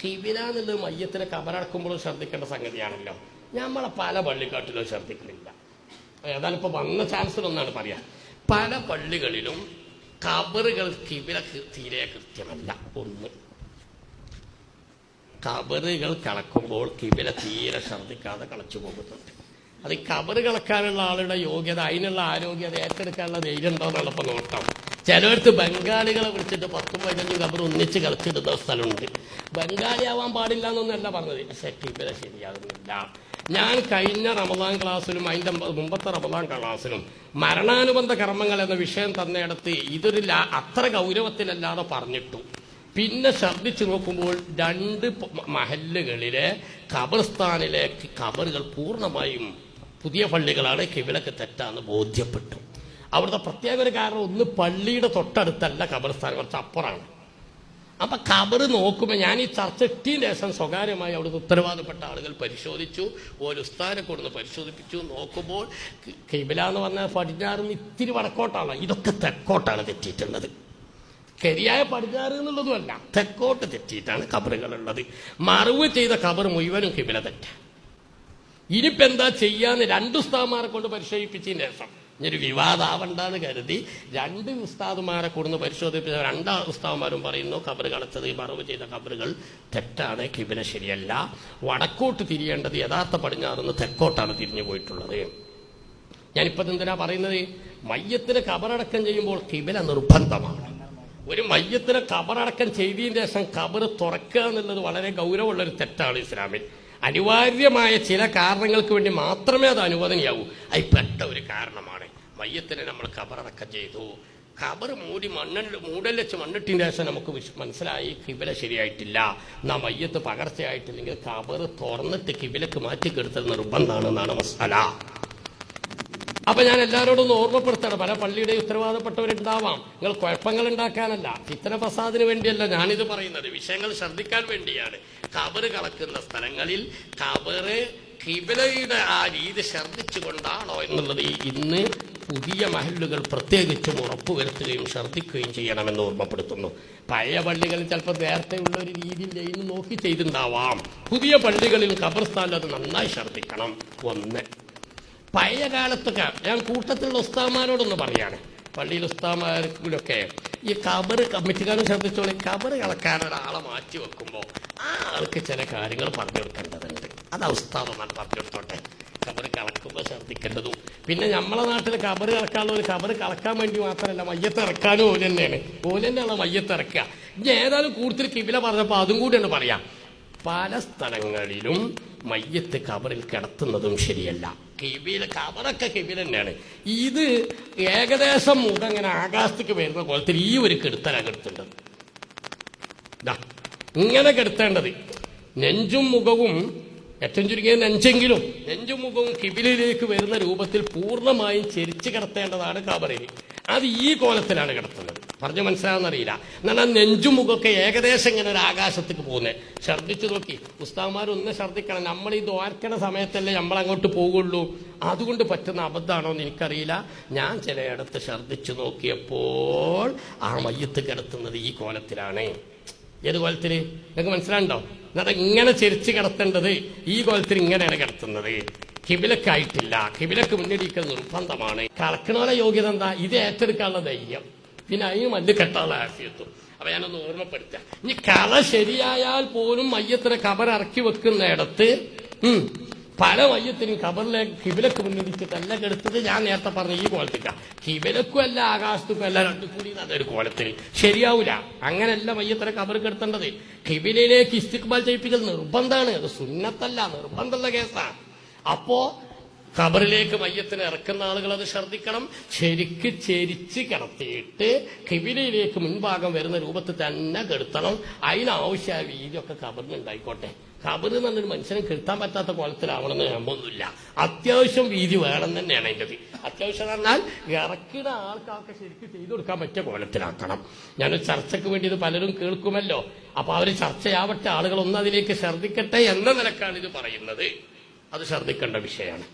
കിബില എന്നുള്ളത് മയ്യത്തിനെ കബറടക്കുമ്പോഴും ശ്രദ്ധിക്കേണ്ട സംഗതിയാണല്ലോ. നമ്മളെ പല പള്ളിക്കാട്ടിലും ശ്രദ്ധിക്കുന്നില്ല. ഏതായാലും ഇപ്പോൾ വന്ന ചാൻസിലൊന്നാണ് പറയാ, പല പള്ളികളിലും കബറുകൾ കിബില തീരെ കൃത്യമല്ല. ഒന്ന്, കബറുകൾ കളക്കുമ്പോൾ കിബില തീരെ ശ്രദ്ധിക്കാതെ കളച്ചു പോകുന്നുണ്ട്. അത് ഈ കബറ് കളക്കാനുള്ള ആളുടെ യോഗ്യത, അതിനുള്ള ആരോഗ്യത, ഏറ്റെടുക്കാനുള്ള ധൈര്യം ഉണ്ടോ എന്നുള്ളപ്പോൾ നോക്കാം. ചിലയിടത്ത് ബംഗാളികളെ വിളിച്ചിട്ട് 10-15 കബർ ഒന്നിച്ച് കളിച്ചിടുന്ന സ്ഥലമുണ്ട്. ബംഗാളിയാവാൻ പാടില്ല എന്നൊന്നല്ല പറഞ്ഞത്, പക്ഷെ കിബില ശരിയാകുന്നില്ല. ഞാൻ കഴിഞ്ഞ റമദാൻ ക്ലാസ്സിലും അതിൻ്റെ മുമ്പത്തെ റമദാൻ ക്ലാസ്സിലും മരണാനുബന്ധ കർമ്മങ്ങൾ എന്ന വിഷയം തന്നെടുത്ത് ഇതൊരു അത്ര ഗൗരവത്തിലല്ലാതെ പറഞ്ഞിട്ടു. പിന്നെ ശ്രദ്ധിച്ചു നോക്കുമ്പോൾ 2 മഹല്ലുകളിലെ ഖബർസ്ഥാനിലെ ഖബറുകൾ പൂർണ്ണമായും പുതിയ പള്ളികളാണ്, കിബിലക്ക് തെറ്റാന്ന് ബോധ്യപ്പെട്ടു. അവിടുത്തെ പ്രത്യേക ഒരു കാരണം, ഒന്ന് പള്ളിയുടെ തൊട്ടടുത്തല്ല ഖബർസ്ഥാൻ, കുറച്ച് അപ്പുറമാണ്. അപ്പൊ ഖബറ് നോക്കുമ്പോൾ ഞാൻ ഈ ചർച്ച ഇട്ടതിന് ശേഷം സ്വകാര്യമായി അവിടുത്തെ ഉത്തരവാദപ്പെട്ട ആളുകൾ പരിശോധിച്ചു, ഒരു ഉസ്താദിനെ കൊടുന്ന് പരിശോധിപ്പിച്ചു. നോക്കുമ്പോൾ കിബില എന്ന് പറഞ്ഞാൽ പടിഞ്ഞാറിന് ഇത്തിരി വടക്കോട്ടാണ്, ഇതൊക്കെ തെക്കോട്ടാണ് തെറ്റിയിട്ടുള്ളത്. ശരിയായ പടിഞ്ഞാറ് എന്നുള്ളതുമല്ല, തെക്കോട്ട് തെറ്റിയിട്ടാണ് ഖബറുകളുള്ളത്. മറവ് ചെയ്ത ഖബർ മുഴുവനും കിബില തെറ്റ. ഇനിയിപ്പോൾ എന്താ ചെയ്യാന്ന് 2 ഉസ്താദുമാരെ കൊണ്ട് പരിശോധിപ്പിച്ചതിന് ശേഷം, ഇനിയൊരു വിവാദാവണ്ടെന്ന് കരുതി 2 ഉസ്താദുമാരെ കൊടുന്ന് പരിശോധിപ്പിച്ച 2 ഉസ്താദുമാരും പറയുന്നു ഖബർ കളച്ചത്, മറവ് ചെയ്ത ഖബറുകൾ തെറ്റാണ്, കിബില ശരിയല്ല. വടക്കോട്ട് തിരിയേണ്ടത് യഥാർത്ഥ പടിഞ്ഞാറെന്ന് തെക്കോട്ടാണ് തിരിഞ്ഞു പോയിട്ടുള്ളത്. ഞാനിപ്പോൾ എന്തിനാ പറയുന്നത്, മയ്യത്തിന് ഖബറടക്കം ചെയ്യുമ്പോൾ കിബില നിർബന്ധമാണ്. ഒരു മയ്യത്തിനെ ഖബറടക്കം ചെയ്തതിന് ശേഷം ഖബർ തുറക്കുക എന്നുള്ളത് വളരെ ഗൗരവമുള്ളൊരു തെറ്റാണ് ഇസ്ലാമിൽ. അനിവാര്യമായ ചില കാരണങ്ങൾക്ക് വേണ്ടി മാത്രമേ അത് അനുവദനീയാവൂ. അതിൽപ്പെട്ട ഒരു കാരണമാണ് മയ്യത്തിനെ നമ്മൾ ഖബറടക്കം ചെയ്തു, ഖബർ മൂടൽ വെച്ച് മണ്ണിട്ടതിന് ശേഷം നമുക്ക് മനസ്സിലായി കിബില ശരിയായിട്ടില്ല, എന്നാ മയ്യത്ത് പകർച്ചയായിട്ടില്ലെങ്കിൽ ഖബർ തുറന്നിട്ട് കിബിലക്ക് മാറ്റിക്കെടുത്തത് നിർബന്ധമാണെന്നാണ് മസാല. അപ്പൊ ഞാൻ എല്ലാവരോടും ഒന്ന് ഓർമ്മപ്പെടുത്തണം, പല പള്ളിയുടെ ഉത്തരവാദപ്പെട്ടവരുണ്ടാവാം. നിങ്ങൾ കുഴപ്പങ്ങൾ ഉണ്ടാക്കാനല്ല, ഫിത്ന ഫസാദിന് വേണ്ടിയല്ല ഞാനിത് പറയുന്നത്, വിഷയങ്ങൾ ശ്രദ്ധിക്കാൻ വേണ്ടിയാണ്. ഖബറ് കളക്കുന്ന സ്ഥലങ്ങളിൽ ഖബറ് കിബിലയുടെ ആ രീതി ശ്രദ്ധിച്ചുകൊണ്ടാണോ എന്നുള്ളത് ഇന്ന് പുതിയ മഹല്ലുകൾ പ്രത്യേകിച്ചും ഉറപ്പുവരുത്തുകയും ശ്രദ്ധിക്കുകയും ചെയ്യണമെന്ന് ഓർമ്മപ്പെടുത്തുന്നു. പഴയ പള്ളികളിൽ ചിലപ്പോൾ നേരത്തെ ഉള്ള ഒരു രീതിയിൽ ലൈന് നോക്കി ചെയ്തിട്ടുണ്ടാവാം. പുതിയ പള്ളികളിൽ ഖബർസ്ഥാനിൽ അത് നന്നായി ശ്രദ്ധിക്കണം. ഒന്ന്, പഴയ കാലത്തൊക്കെ ഞാൻ കൂട്ടത്തിലുള്ള ഉസ്താദന്മാരോടൊന്ന് പറയാണ്, പള്ളിയിൽ ഉസ്താദന്മാർക്കൊക്കെ ഈ ഖബർ കമ്മിറ്റിക്കാരും ശ്രദ്ധിച്ചോളി, ഖബർ കളക്കാൻ ഒരാളെ മാറ്റി വെക്കുമ്പോൾ ആ ആൾക്ക് ചില കാര്യങ്ങൾ പറഞ്ഞു കൊടുക്കേണ്ടതുണ്ട്. അത് ഉസ്താദന്മാർ പറഞ്ഞു കൊടുത്തോട്ടെ. ഖബർ കളക്കുമ്പോൾ ശ്രദ്ധിക്കേണ്ടതും. പിന്നെ നമ്മളെ നാട്ടിൽ ഖബർ കളക്കാനുള്ള ഒരു ഖബർ കളക്കാൻ വേണ്ടി മാത്രമല്ല, മയ്യത്ത് ഇറക്കാനും ഓല് തന്നെയാണ്, ഓല് തന്നെയാണ് മയ്യത്ത് ഇറക്കുക. ഇനി ഏതായാലും കൂടുതൽ കിബില പറഞ്ഞപ്പോൾ അതും കൂടിയാണ് പറയാം. പല സ്ഥലങ്ങളിലും മയ്യത്ത് ഖബറിൽ കിടത്തുന്നതും ശരിയല്ല. ഖബറൊക്കെ കിബില തന്നെയാണ്. ഇത് ഏകദേശം മുഖങ്ങനെ ആകാശത്തേക്ക് വരുന്ന പോലത്തെ ഈ ഒരു കെടുത്തലാണ് കെടുത്തേണ്ടത്. ഇങ്ങനെ കെടുത്തേണ്ടത് നെഞ്ചും മുഖവും, ഏറ്റവും ചുരുങ്ങിയ നെഞ്ചെങ്കിലും നെഞ്ചും മുഖവും കിബിലയിലേക്ക് വരുന്ന രൂപത്തിൽ പൂർണ്ണമായും ചെരിച്ച് കിടത്തേണ്ടതാണ് ഖബറിൽ. അത് ഈ കോലത്തിലാണ് കിടത്തുന്നത്. പറഞ്ഞു മനസ്സിലാവുന്നറിയില്ല. എന്നാൽ നെഞ്ചും മുഖമൊക്കെ ഏകദേശം ഇങ്ങനെ ഒരു ആകാശത്തേക്ക് പോകുന്നത് ശ്രദ്ധിച്ചു നോക്കി. ഉസ്താദന്മാരൊന്ന് ശ്രദ്ധിക്കണം. നമ്മൾ ഈ ദ്വാരക്കണ സമയത്തല്ലേ നമ്മളങ്ങോട്ട് പോകുള്ളൂ. അതുകൊണ്ട് പറ്റുന്ന അബദ്ധമാണോ എന്ന് എനിക്കറിയില്ല. ഞാൻ ചിലയിടത്ത് ശ്രദ്ധിച്ചു നോക്കിയപ്പോൾ ആ മയ്യത്ത് കിടത്തുന്നത് ഈ കോലത്തിലാണ്. ഏത് കോലത്തിൽ നിങ്ങൾക്ക് മനസ്സിലാണ്ടോ? എന്നാൽ ഇങ്ങനെ ചെരിച്ച് കിടത്തേണ്ടത് ഈ കോലത്തിൽ ഇങ്ങനെയാണ് കിടത്തുന്നത്. കിബിലക്കായിട്ടില്ല. കിബിലക്ക് മുന്നിടിക്കൽ നിർബന്ധമാണ്. കളക്കണോലെ യോഗ്യത എന്താ? ഇത് ഏറ്റെടുക്കാനുള്ള ധൈര്യം, പിന്നെ അതിന് മല്ല് കെട്ടാനുള്ള ആഫിയത്തും. അപ്പൊ ഞാനൊന്ന് ഓർമ്മപ്പെടുത്താം. ഇനി കള ശരിയായാൽ പോലും മയ്യത്തിനെ ഖബർ ഇറക്കി വെക്കുന്നിടത്ത് പല മയ്യത്തിനും ഖബറിലേക്ക് കിബിലക്ക് മുന്നിടിച്ചിട്ടല്ല കെടുത്തത്. ഞാൻ നേരത്തെ പറഞ്ഞ ഈ കോലത്തില്ല, കിബിലക്കും അല്ല ആകാശത്തുക്കും അല്ല, രണ്ടു കൂടി നല്ലൊരു കോലത്തിന് ശരിയാവൂല. അങ്ങനെയല്ല മയ്യത്തിനെ ഖബർ കെടുത്തേണ്ടത്. കിബിലയിലേക്ക് ഇസ്തിഖ്ബാൽ ചെയ്യിപ്പിക്കൽ നിർബന്ധമാണ്. അത് സുന്നത്തല്ല, നിർബന്ധമുള്ള കേസാണ്. അപ്പോ ഖബറിലേക്ക് മയ്യത്തിനെ ഇറക്കുന്ന ആളുകൾ അത് ശ്രദ്ധിക്കണം. ശരിക്ക് ചെരിച്ച് കിടത്തിയിട്ട് കിബിലയിലേക്ക് മുൻഭാഗം വരുന്ന രൂപത്തിൽ തന്നെ കെടുത്തണം. അതിനാവശ്യമായ വീതിയൊക്കെ ഖബറിന് ഉണ്ടായിക്കോട്ടെ. ഖബറ് നല്ലൊരു മനുഷ്യനെ കെടുത്താൻ പറ്റാത്ത കോലത്തിലാവണമെന്ന് നമ്മൊന്നുമില്ല. അത്യാവശ്യം വീതി വേണം തന്നെയാണ് അതിൻ്റെത്. അത്യാവശ്യം പറഞ്ഞാൽ ഇറക്കിയ ആൾക്കാർക്ക് ശരിക്കും ചെയ്തു കൊടുക്കാൻ പറ്റിയ കോലത്തിലാക്കണം. ഞാനൊരു ചർച്ചയ്ക്ക് വേണ്ടി ഇത് പലരും കേൾക്കുമല്ലോ. അപ്പൊ അവർ ചർച്ചയാവട്ടെ, ആളുകളൊന്നും അതിലേക്ക് ശ്രദ്ധിക്കട്ടെ എന്ന നിലക്കാണ് ഇത് പറയുന്നത്. അത് ശ്രദ്ധിക്കേണ്ട വിഷയമാണ്.